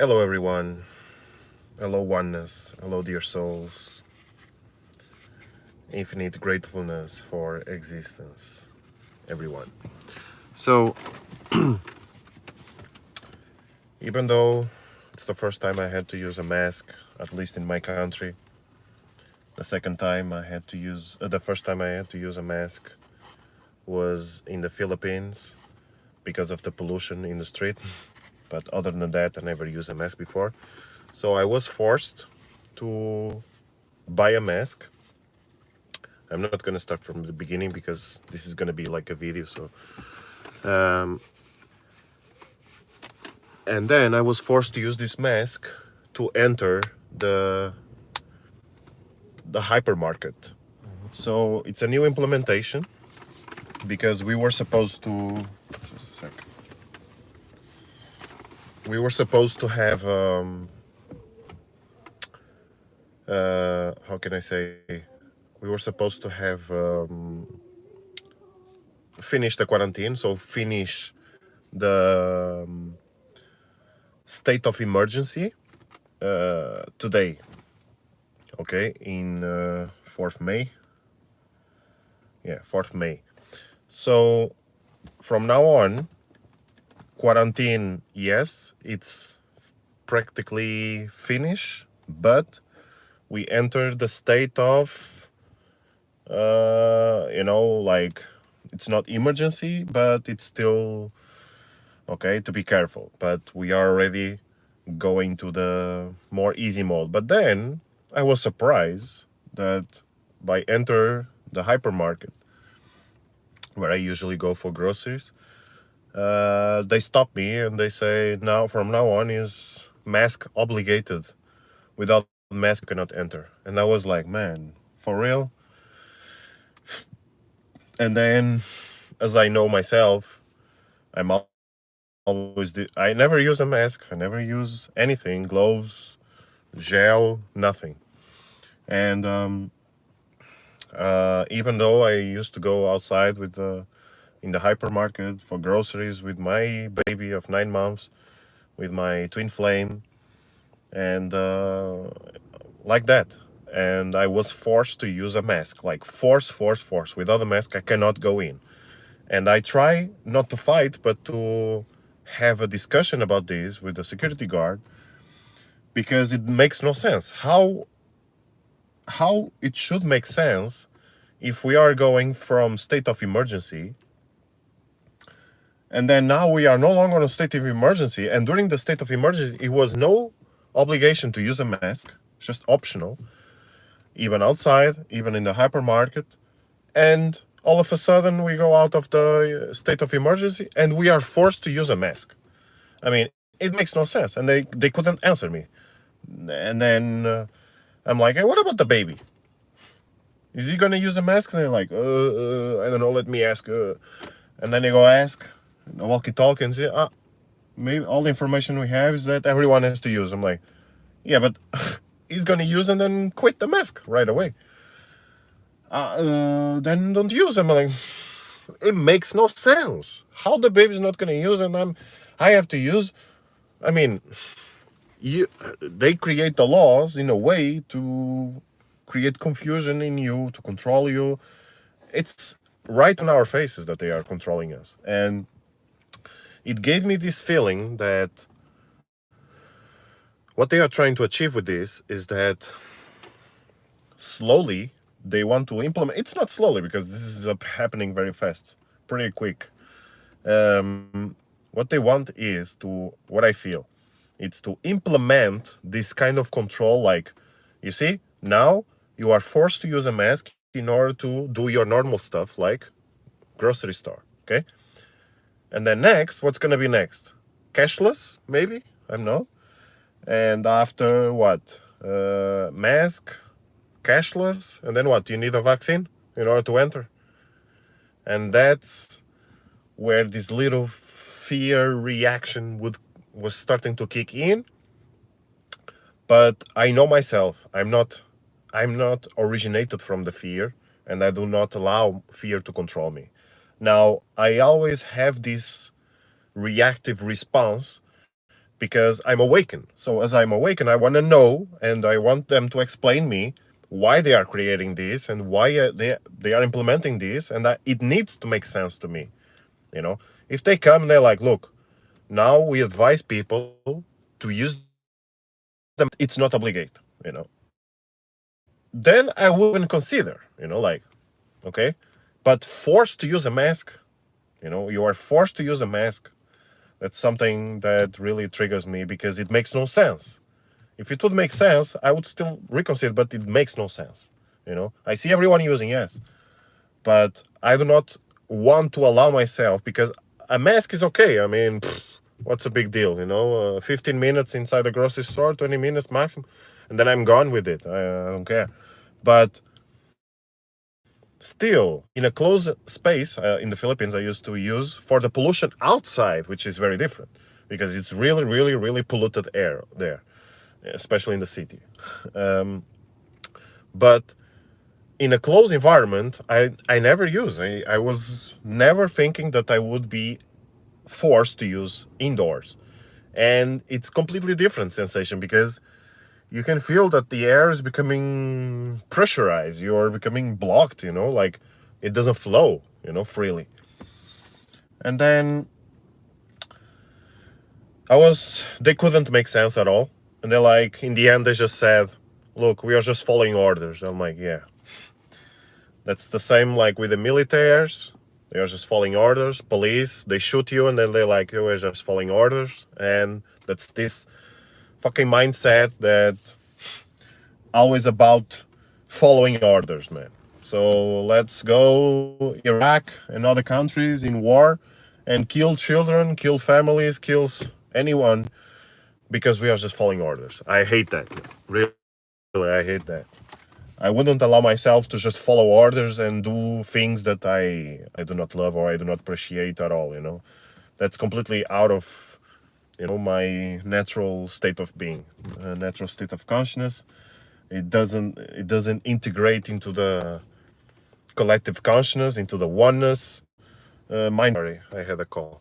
Hello, everyone. Hello, oneness. Hello, dear souls. Infinite gratefulness for existence, everyone. So, even though it's the first time I had to use a mask, at least in my country, the second time I had to use, the first time I had to use a mask was in the Philippines because of the pollution in the street. But other than that, I never used a mask before. So I was forced to buy a mask. I'm not going to start from the beginning because this is going to be like a video. So, and then I was forced to use this mask to enter the hypermarket. So it's a new implementation because we were supposed to. Just a sec. We were supposed to have. How can I say? We were supposed to have finished the quarantine. So finish the state of emergency today, okay, in 4th May. Yeah, 4th May. So from now on, quarantine, yes, it's practically finished, but we enter the state of, like, it's not emergency, but it's still, okay, to be careful. But we are already going to the more easy mode. But then I was surprised that by enter the hypermarket where I usually go for groceries, they stop me and they say, now from now on is mask obligated. Without mask you cannot enter. And I was like, man, for real? And then, as I know myself, I never use a mask. I never use anything, gloves, gel, nothing. And even though I used to go outside with in the hypermarket for groceries with my baby of 9 months, with my twin flame, and like that. And I was forced to use a mask, like force. Without a mask, I cannot go in. And I try not to fight, but to have a discussion about this with the security guard because it makes no sense. How it should make sense if we are going from state of emergency and then now we are no longer on a state of emergency, and during the state of emergency it was no obligation to use a mask, just optional, even outside, even in the hypermarket. And all of a sudden we go out of the state of emergency and we are forced to use a mask. I mean, it makes no sense. And they couldn't answer me. And then I'm like, hey, what about the baby? Is he gonna use a mask? And they're like, I don't know, let me ask. And then they go ask, walkie-talkie, and say, maybe all the information we have is that everyone has to use. I'm like, yeah, but he's gonna use and then quit the mask right away. Then don't use them. I'm like, it makes no sense. How the baby's not gonna use and I have to use? I mean, they create the laws in a way to create confusion in you, to control you. It's right on our faces that they are controlling us. And it gave me this feeling that what they are trying to achieve with this is that slowly they want to implement. It's not slowly because this is happening very fast, pretty quick. What they want is to, what I feel, it's to implement this kind of control. Like, you see, now you are forced to use a mask in order to do your normal stuff like grocery store, okay? And then next, what's gonna be next? Cashless, maybe? I don't know. And after what? Mask, cashless, and then what? You need a vaccine in order to enter. And that's where this little fear reaction was starting to kick in. But I know myself. I'm not originated from the fear, and I do not allow fear to control me. Now, I always have this reactive response because I'm awakened. So as I'm awakened, I want to know, and I want them to explain me why they are creating this and why they are implementing this, and that it needs to make sense to me. You know, if they come and they're like, look, now we advise people to use the mask, but it's not obligate. Then I wouldn't even consider. Like, okay, but forced to use a mask. You are forced to use a mask. That's something that really triggers me because it makes no sense. If it would make sense, I would still reconsider, but it makes no sense. I see everyone using, yes, but I do not want to allow myself, because a mask is okay. I mean, what's a big deal? 15 minutes inside the grocery store, 20 minutes maximum, and then I'm gone with it. I don't care. But still, in a closed space in the Philippines, I used to use for the pollution outside, which is very different because it's really, really, really polluted air there, especially in the city. But in a closed environment, I never use. I was never thinking that I would be forced to use indoors. And it's completely different sensation because you can feel that the air is becoming pressurized. You're becoming blocked, like it doesn't flow, freely. And then they couldn't make sense at all. And they're like, in the end, they just said, look, we are just following orders. I'm like, yeah. That's the same like with the militaries. They are just following orders. Police, they shoot you and then they're like, you are just following orders. And that's this fucking mindset that always about following orders, man. So let's go Iraq and other countries in war and kill children, kill families, kills anyone because we are just following orders. I hate that. Really, I hate that. I wouldn't allow myself to just follow orders and do things that I do not love or I do not appreciate at all. That's completely out of my natural state of being, natural state of consciousness. It doesn't integrate into the collective consciousness, into the oneness. Sorry, I had a call.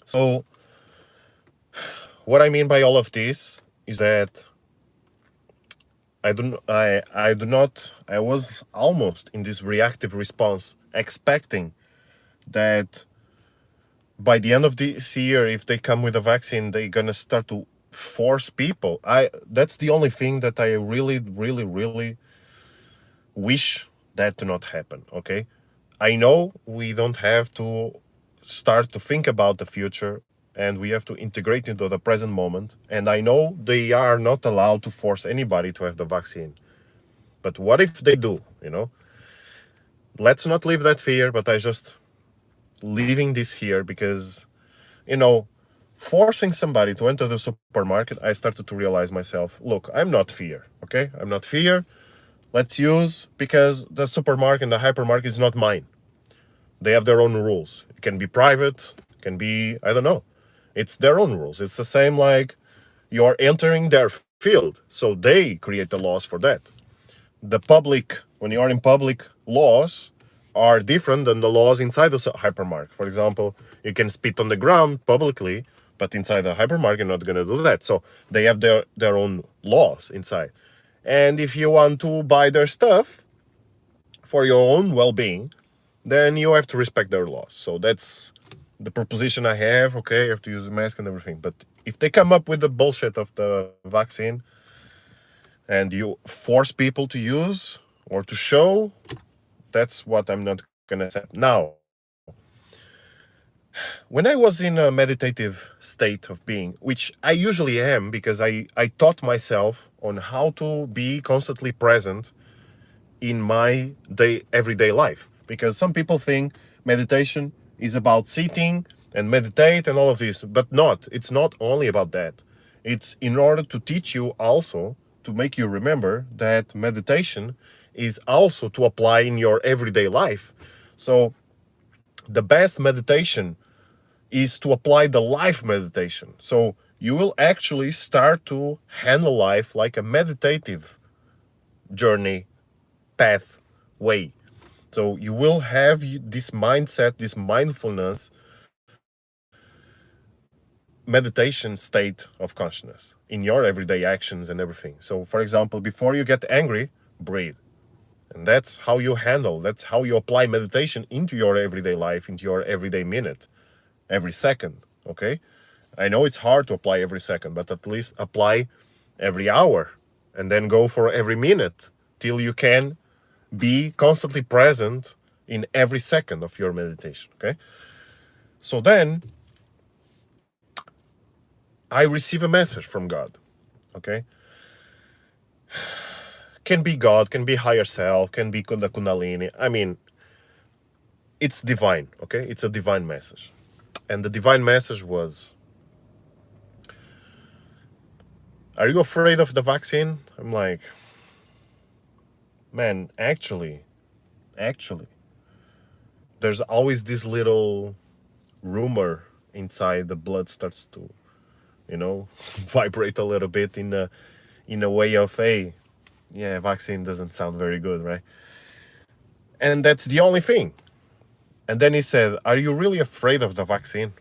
So what I mean by all of this is that I was almost in this reactive response, expecting that by the end of this year, if they come with a vaccine, they're gonna start to force people. That's the only thing that I really, really, really wish that to not happen. Okay, I know we don't have to start to think about the future, and we have to integrate into the present moment. And I know they are not allowed to force anybody to have the vaccine. But what if they do? Let's not leave that fear. But I just leaving this here because, forcing somebody to enter the supermarket, I started to realize myself, look, I'm not fear. Okay, I'm not fear. Let's use, because the supermarket and the hypermarket is not mine. They have their own rules. It can be private, it can be, I don't know. It's their own rules. It's the same like you're entering their field, so they create the laws for that. The public, when you are in public, laws are different than the laws inside the hypermarket. For example, you can spit on the ground publicly, but inside the hypermarket, you're not going to do that. So they have their own laws inside. And if you want to buy their stuff for your own well-being, then you have to respect their laws. So that's the proposition I have. Okay, you have to use a mask and everything. But if they come up with the bullshit of the vaccine and you force people to use or to show, that's what I'm not going to accept. Now, when I was in a meditative state of being, which I usually am because I taught myself on how to be constantly present in my everyday life, because some people think meditation is about sitting and meditate and all of this, but it's not only about that. It's in order to teach you also, to make you remember that meditation is also to apply in your everyday life. So the best meditation is to apply the life meditation. So you will actually start to handle life like a meditative journey, path, way. So you will have this mindset, this mindfulness meditation state of consciousness in your everyday actions and everything. So, for example, before you get angry, breathe. And that's how you handle, that's how you apply meditation into your everyday life, into your everyday minute, every second, okay? I know it's hard to apply every second, but at least apply every hour and then go for every minute till you can be constantly present in every second of your meditation, okay? So then I receive a message from God, okay? Can be God, can be higher self, can be the Kundalini. I mean, it's divine, okay? It's a divine message. And the divine message was, are you afraid of the vaccine? I'm like, man, actually, there's always this little rumor inside. The blood starts to, vibrate a little bit in a way of, hey, yeah, vaccine doesn't sound very good, right? And that's the only thing. And then he said, are you really afraid of the vaccine?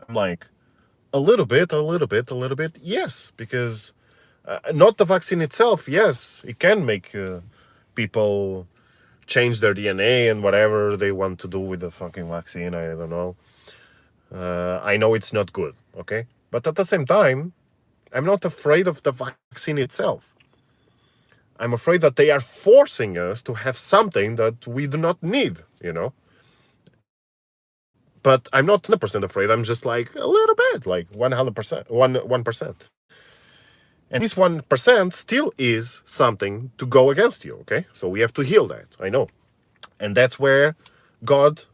I'm like, a little bit, yes, because not the vaccine itself, yes, it can make people change their DNA and whatever they want to do with the fucking vaccine, I don't know. I know it's not good, okay? But at the same time, I'm not afraid of the vaccine itself. I'm afraid that they are forcing us to have something that we do not need, But I'm not 100% afraid. I'm just like a little bit, like 100%, 1%. And this 1% still is something to go against you, okay? So we have to heal that, I know. And that's where God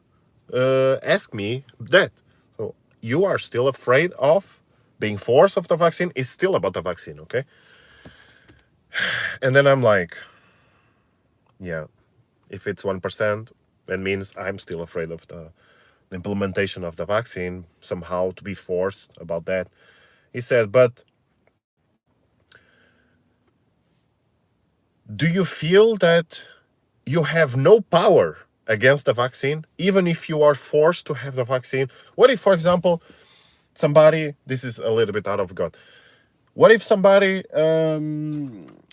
asked me that. So you are still afraid of being forced of the vaccine. It's still about the vaccine, okay? And then I'm like, yeah, if it's 1%, that means I'm still afraid of the implementation of the vaccine, somehow to be forced about that. He said, but do you feel that you have no power against the vaccine, even if you are forced to have the vaccine? What if, for example, somebody, this is a little bit out of God, what if somebody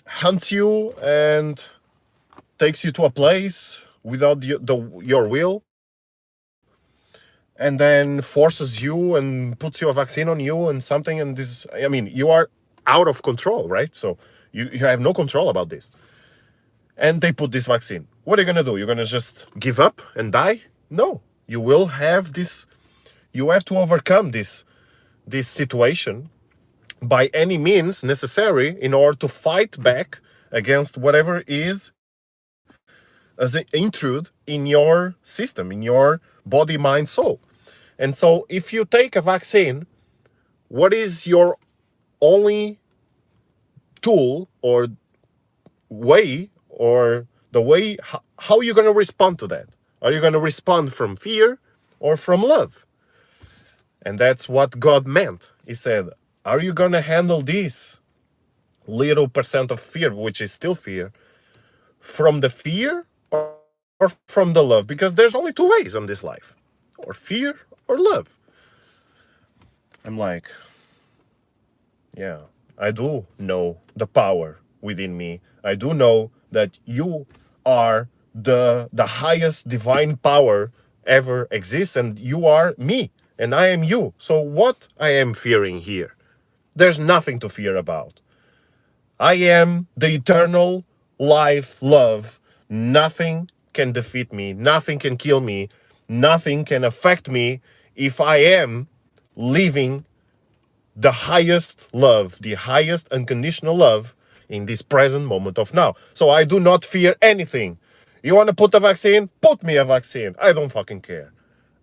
hunts you and takes you to a place without your will, and then forces you and puts you a vaccine on you and something, and this, I mean, you are out of control, right? So you have no control about this. And they put this vaccine. What are you gonna do? You're gonna just give up and die? No, you will have this, you have to overcome this situation by any means necessary in order to fight back against whatever is as an intrude in your system, in your body, mind, soul. And so if you take a vaccine, what is your only tool or way, or the way, how are you going to respond to that? Are you going to respond from fear or from love? And that's what God meant. He said, are you going to handle this little percent of fear, which is still fear, from the fear or from the love? Because there's only two ways on this life, or fear or love. I'm like, yeah, I do know the power within me. I do know that you are the highest divine power ever exists, and you are me, and I am you. So what I am fearing here? There's nothing to fear about. I am the eternal life, love. Nothing can defeat me. Nothing can kill me. Nothing can affect me if I am living the highest love, the highest unconditional love in this present moment of now. So I do not fear anything. You want to put a vaccine? Put me a vaccine. I don't fucking care.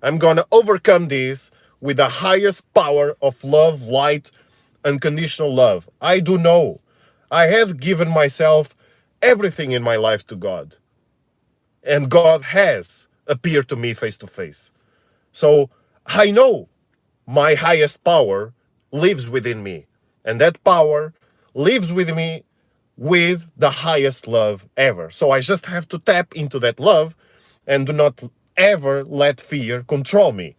I'm going to overcome this with the highest power of love, light, unconditional love. I do know. I have given myself everything in my life to God. And God has appeared to me face to face. So I know my highest power lives within me. And that power lives with me with the highest love ever. So I just have to tap into that love and do not ever let fear control me.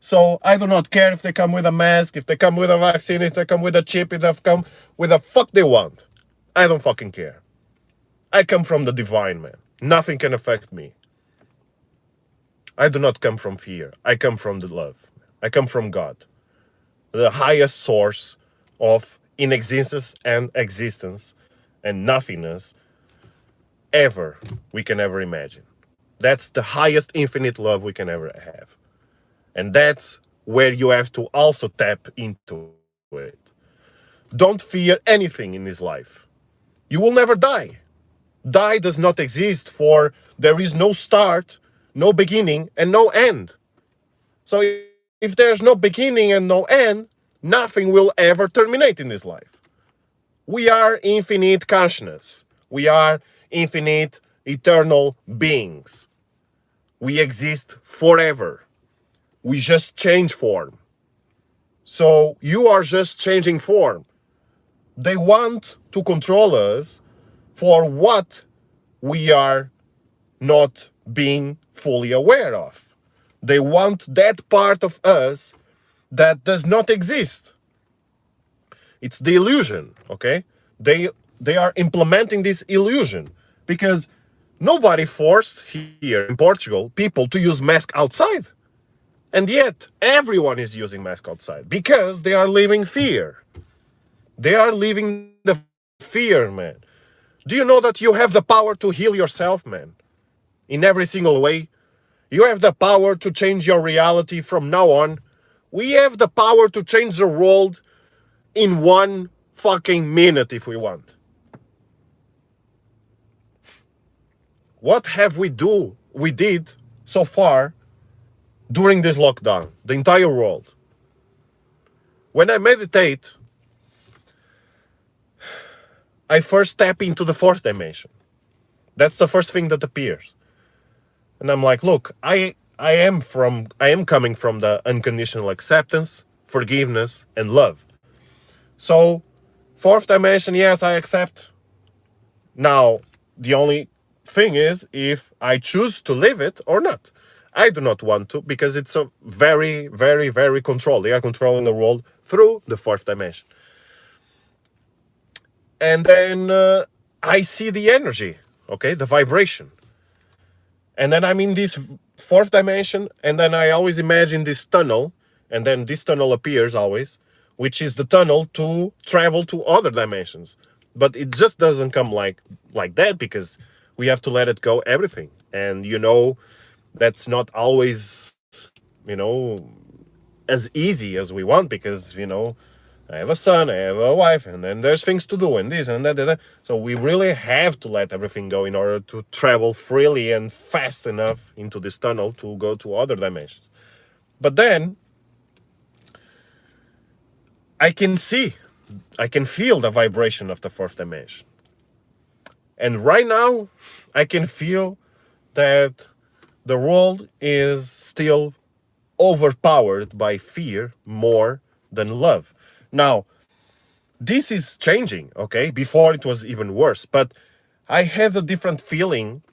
So I do not care if they come with a mask, if they come with a vaccine, if they come with a chip, if they come with a fuck they want. I don't fucking care. I come from the divine, man. Nothing can affect me. I do not come from fear. I come from the love. I come from God, the highest source of inexistence and existence and nothingness ever we can ever imagine. That's the highest infinite love we can ever have. And that's where you have to also tap into it. Don't fear anything in this life. You will never die. Die does not exist, for there is no start, no beginning, and no end. So if there's no beginning and no end, nothing will ever terminate in this life. We are infinite consciousness. We are infinite, eternal beings. We exist forever. We just change form. So you are just changing form. They want to control us for what we are not being fully aware of. They want that part of us that does not exist. It's the illusion, okay? They are implementing this illusion because nobody forced here in Portugal people to use mask outside. And yet everyone is using mask outside because they are living fear. They are living the fear, man. Do you know that you have the power to heal yourself, man? In every single way. You have the power to change your reality from now on. We have the power to change the world in 1 fucking minute if we want. What have we did so far during this lockdown, the entire world? When I meditate, I first step into the fourth dimension. That's the first thing that appears. And I'm like, look, I am coming from the unconditional acceptance, forgiveness, and love. So, fourth dimension, yes, I accept. Now, the only thing is if I choose to live it or not. I do not want to because it's a very, very, very controlled. They are controlling the world through the fourth dimension. And then I see the energy, okay, the vibration. And then I'm in this fourth dimension, and then I always imagine this tunnel, and then this tunnel appears always, which is the tunnel to travel to other dimensions. But it just doesn't come like that because we have to let it go everything. And that's not always, as easy as we want because, I have a son, I have a wife, and then there's things to do and this and that. So we really have to let everything go in order to travel freely and fast enough into this tunnel to go to other dimensions. But then I can feel the vibration of the fourth dimension. And right now, I can feel that the world is still overpowered by fear more than love. Now, this is changing, okay? Before it was even worse, but I had a different feeling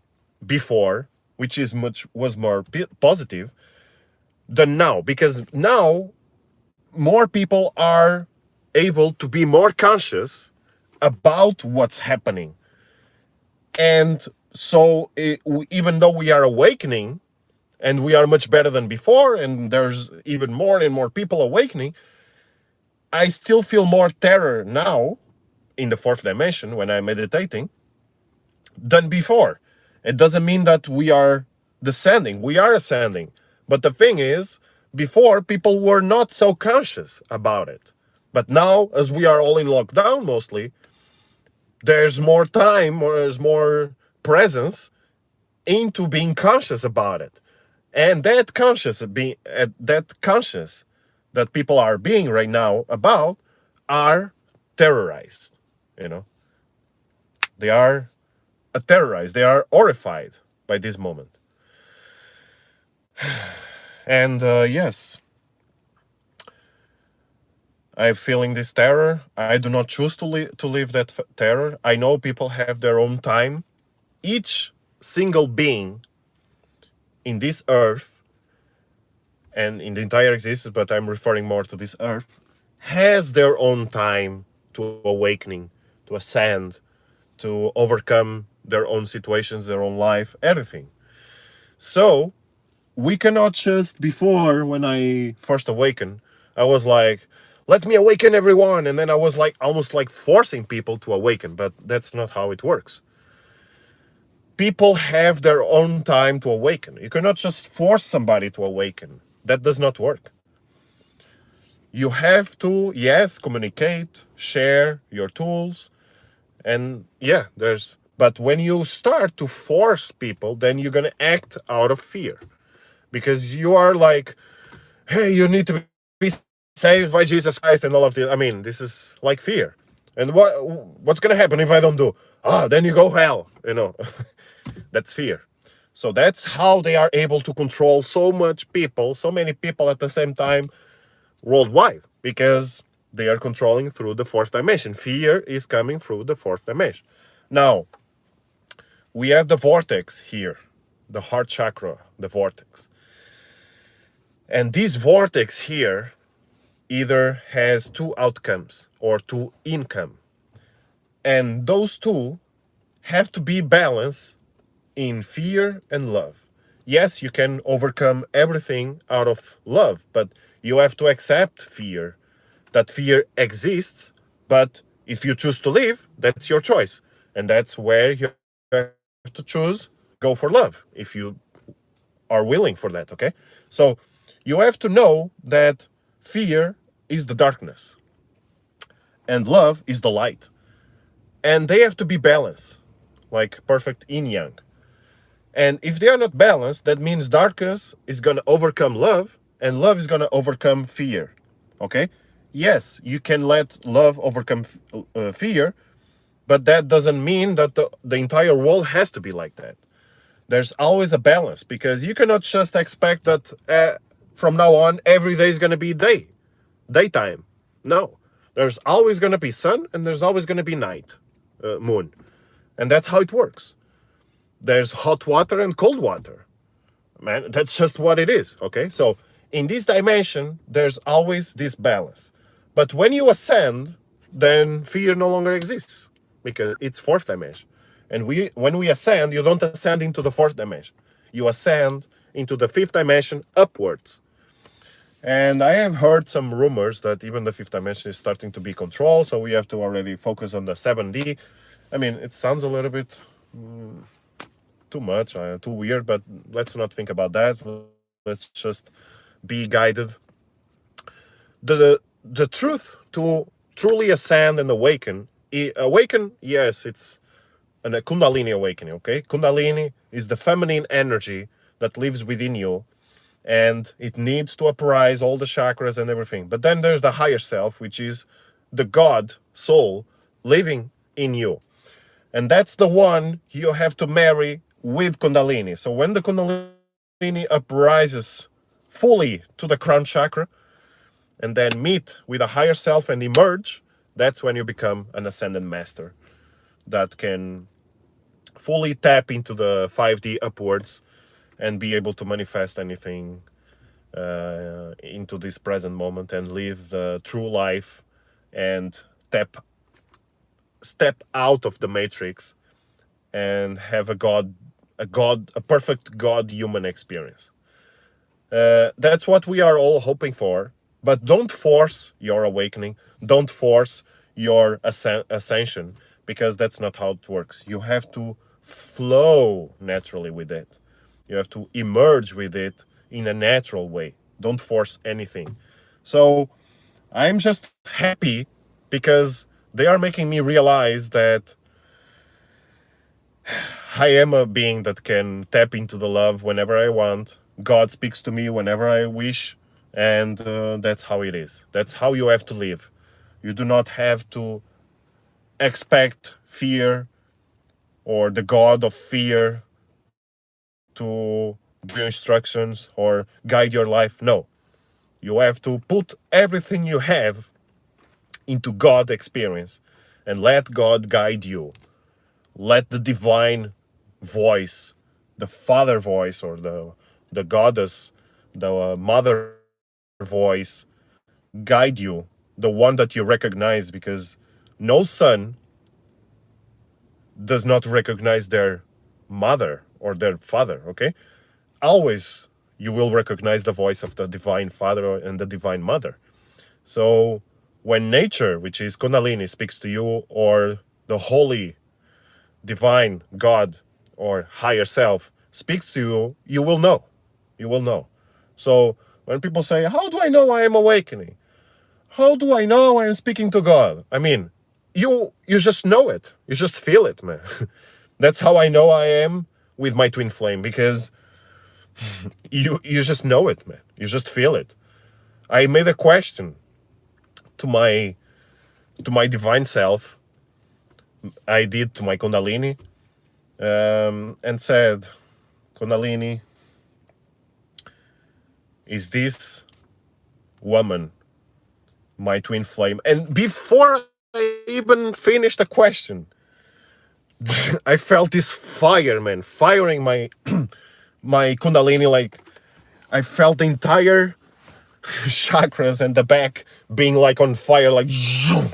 before, which was more positive than now, because now more people are able to be more conscious about what's happening. And so even though we are awakening and we are much better than before, and there's even more and more people awakening, I still feel more terror now in the fourth dimension when I'm meditating than before. It doesn't mean that we are descending. We are ascending. But the thing is, before people were not so conscious about it. But now, as we are all in lockdown mostly, there's more time or there's more presence into being conscious about it. And that conscious that people are being right now about are terrorized. They are terrorized. They are horrified by this moment. And yes, I'm feeling this terror. I do not choose to live that terror. I know people have their own time. Each single being in this earth and in the entire existence, but I'm referring more to this earth, has their own time to awakening, to ascend, to overcome their own situations, their own life, everything. So we cannot just, before, when I first awakened, I was like, let me awaken everyone. And then I was like almost like forcing people to awaken, but that's not how it works. People have their own time to awaken. You cannot just force somebody to awaken. That does not work. You have to, yes, communicate, share your tools, and yeah, but when you start to force people, then you're gonna act out of fear. Because you are like, hey, you need to be saved by Jesus Christ and all of this. I mean, this is like fear. And what's gonna happen if I don't do? Then you go hell. That's fear. So that's how they are able to control so much people, so many people at the same time worldwide, because they are controlling through the fourth dimension. Fear is coming through the fourth dimension. Now, we have the vortex here, the heart chakra, the vortex. And this vortex here either has two outcomes or two income. And those two have to be balanced in fear and love. Yes, you can overcome everything out of love, but you have to accept fear. That fear exists, but if you choose to live, that's your choice. And that's where you have to choose to go for love, if you are willing for that, okay? So you have to know that fear is the darkness and love is the light. And they have to be balanced, like perfect yin yang. And if they are not balanced, that means darkness is going to overcome love and love is going to overcome fear. Okay? Yes, you can let love overcome fear, but that doesn't mean that the entire world has to be like that. There's always a balance, because you cannot just expect that from now on every day is going to be daytime. No, there's always going to be sun and there's always going to be night, moon, and that's how it works. There's hot water and cold water, man. That's just what it is. Okay, so in this dimension there's always this balance, but when you ascend, then fear no longer exists, because it's fourth dimension. And when we ascend, you don't ascend into the fourth dimension, you ascend into the fifth dimension upwards. And I have heard some rumors that even the fifth dimension is starting to be controlled, so we have to already focus on the 7D. I mean, it sounds a little bit too much, too weird, but let's not think about that. Let's just be guided. The truth to truly ascend and awaken, yes, it's a Kundalini awakening, okay? Kundalini is the feminine energy that lives within you, and it needs to uprise all the chakras and everything. But then there's the higher self, which is the God soul living in you. And that's the one you have to marry with Kundalini. So when the Kundalini uprises fully to the crown chakra and then meet with a higher self and emerge, that's when you become an ascended master that can fully tap into the 5D upwards and be able to manifest anything into this present moment and live the true life and step out of the matrix and have a perfect God human experience. That's what we are all hoping for. But don't force your awakening. Don't force your ascension, because that's not how it works. You have to flow naturally with it. You have to emerge with it in a natural way. Don't force anything. So I'm just happy because they are making me realize that I am a being that can tap into the love whenever I want. God speaks to me whenever I wish, and that's how it is. That's how you have to live. You do not have to expect fear or the God of fear to give you instructions or guide your life. No. You have to put everything you have into God experience and let God guide you. Let the divine voice, the father voice or the goddess mother voice guide you, the one that you recognize, because no son does not recognize their mother or their father, okay? Always you will recognize the voice of the divine father and the divine mother. So when nature, which is Kundalini, speaks to you, or the holy divine God or higher self speaks to you, you will know. You will know. So when people say, how do I know I am awakening? How do I know I am speaking to God? I mean, you just know it. You just feel it, man. That's how I know I am with my twin flame, because you just know it, man. You just feel it. I made a question to my divine self. I did to my Kundalini, and said, Kundalini, is this woman my twin flame? And before I even finished the question, I felt this fire, man, firing my Kundalini. Like, I felt the entire chakras and the back being like on fire, like zoom.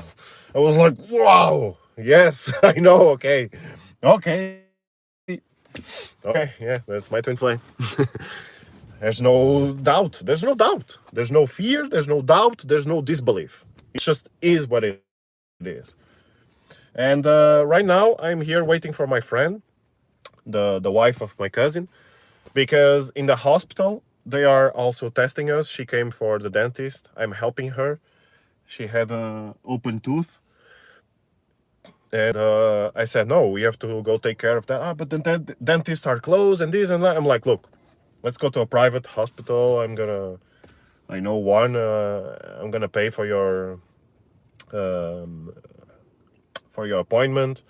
I was like, wow, yes, I know, okay, okay, yeah, that's my twin flame. There's no doubt, there's no fear, there's no doubt, there's no disbelief. It just is what it is. And right now I'm here waiting for my friend, the wife of my cousin, because in the hospital they are also testing us. She came for the dentist. I'm helping her. She had an open tooth, and I said, no, we have to go take care of that. But the dentists are closed and this and that. I'm like, look, let's go to a private hospital. I know one. I'm gonna pay um, for your appointment.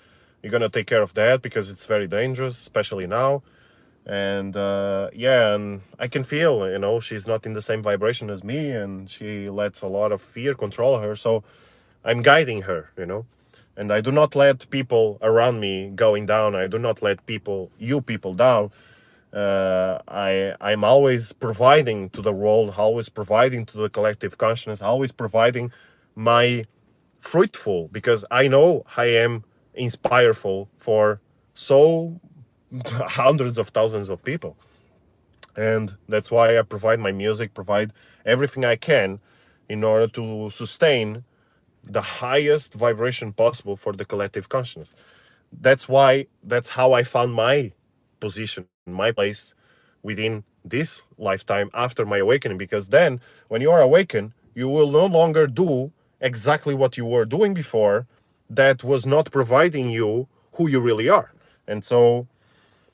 You're gonna take care of that because it's very dangerous, especially now. And yeah, and I can feel, she's not in the same vibration as me, and she lets a lot of fear control her. So I'm guiding her, and I do not let people around me going down. I do not let you people down. I'm always providing to the world, always providing to the collective consciousness, always providing my fruitful, because I know I am inspireful for so hundreds of thousands of people. And that's why I provide my music, provide everything I can in order to sustain the highest vibration possible for the collective consciousness. That's how I found my position, my place within this lifetime after my awakening. Because then when you are awakened, you will no longer do exactly what you were doing before, that was not providing you who you really are. And so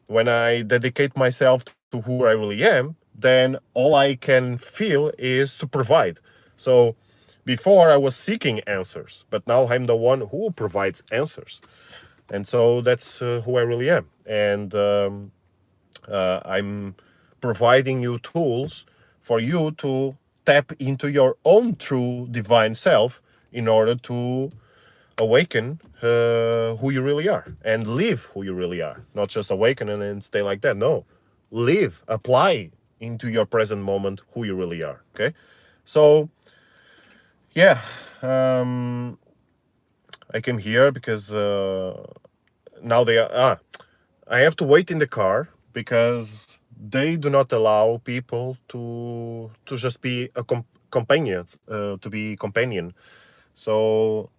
when I dedicate myself to who I really am, then all I can feel is to provide. So before I was seeking answers, but now I'm the one who provides answers. And so that's who I really am. And I'm providing you tools for you to tap into your own true divine self in order to awaken who you really are and live who you really are. Not just awaken and then stay like that. No, live, apply into your present moment who you really are. Okay, so yeah, I came here because now they are. I have to wait in the car because they do not allow people to just be a companion, to be companion. So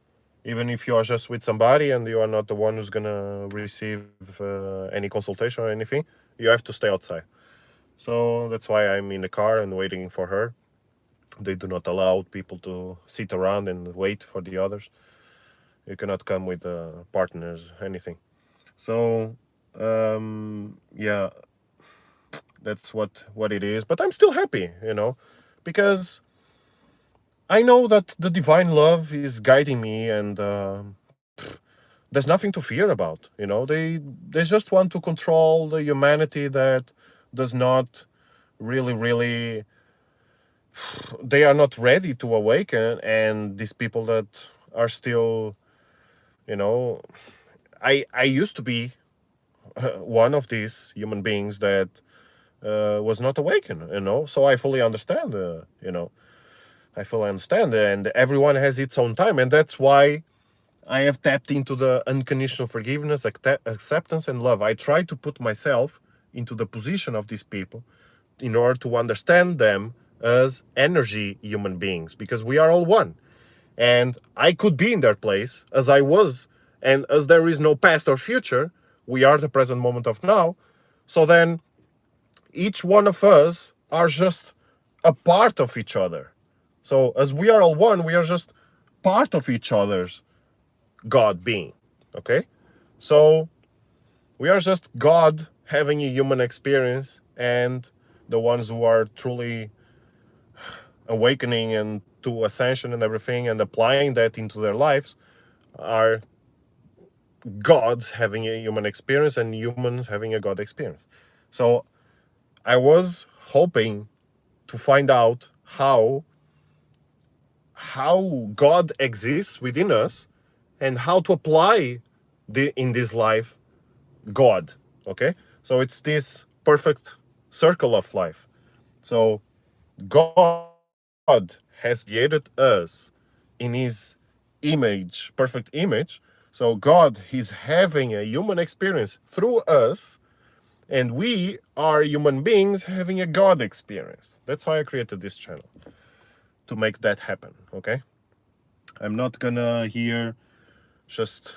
even if you are just with somebody and you are not the one who's gonna receive any consultation or anything, you have to stay outside. So that's why I'm in the car and waiting for her. They do not allow people to sit around and wait for the others. You cannot come with partners, anything. So yeah, that's what it is. But I'm still happy, because I know that the divine love is guiding me, and there's nothing to fear about. They just want to control the humanity that does not really. They are not ready to awaken, and these people that are still, you know, I used to be one of these human beings that was not awakened, you know. So I fully understand, you know, I fully understand, and everyone has its own time, and that's why I have tapped into the unconditional forgiveness, acceptance, and love. I try to put myself into the position of these people in order to understand them as energy human beings, because we are all one. And I could be in their place as I was, and as there is no past or future, we are the present moment of now. So then each one of us are just a part of each other. So as we are all one, we are just part of each other's God being. Okay? So we are just God having a human experience, and the ones who are truly awakening and to ascension and everything and applying that into their lives are gods having a human experience and humans having a God experience. So I was hoping to find out how God exists within us and how to apply in this life God. Okay, so it's this perfect circle of life. So God has created us in his image, perfect image. So God is having a human experience through us, and we are human beings having a God experience. That's why I created this channel, to make that happen. Okay, I'm not gonna here just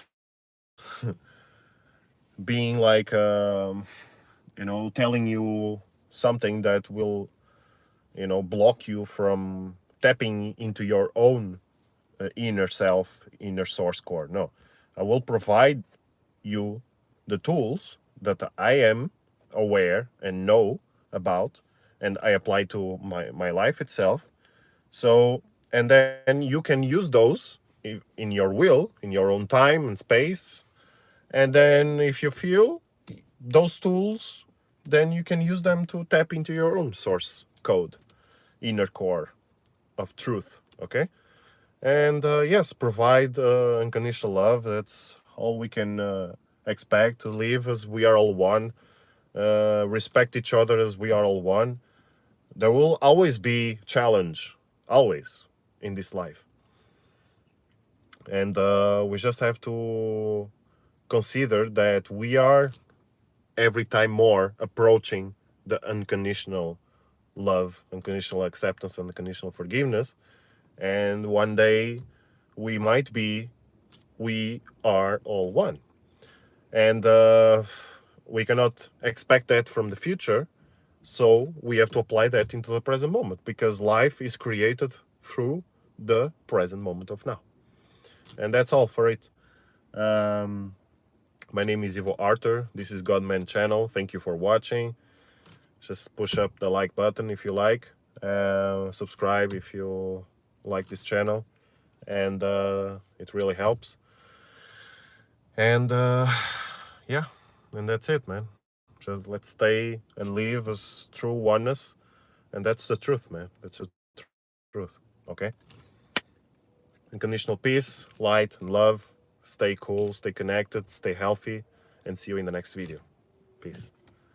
being like you know, telling you something that will, you know, block you from tapping into your own inner self, inner source core. No, I will provide you the tools that I am aware and know about, and I apply to my life itself. So, and then you can use those in your will, in your own time and space. And then if you feel those tools, then you can use them to tap into your own source code, inner core of truth. Okay. And yes, provide unconditional love. That's all we can expect, to live as we are all one, respect each other as we are all one. There will always be challenge, always, in this life. And we just have to consider that we are every time more approaching the unconditional love, unconditional acceptance, unconditional forgiveness. And one day we might be, we are all one. And we cannot expect that from the future. So we have to apply that into the present moment, because life is created through the present moment of now. And that's all for it. My name is Ivo Artur. This is GODMAN channel. Thank you for watching. Just push up the like button if you like. Subscribe if you like this channel. And it really helps. And yeah, and that's it, man. Just let's stay and live as true oneness. And that's the truth, man. That's the truth. Okay? Unconditional peace, light, and love. Stay cool, stay connected, stay healthy, and see you in the next video. Peace.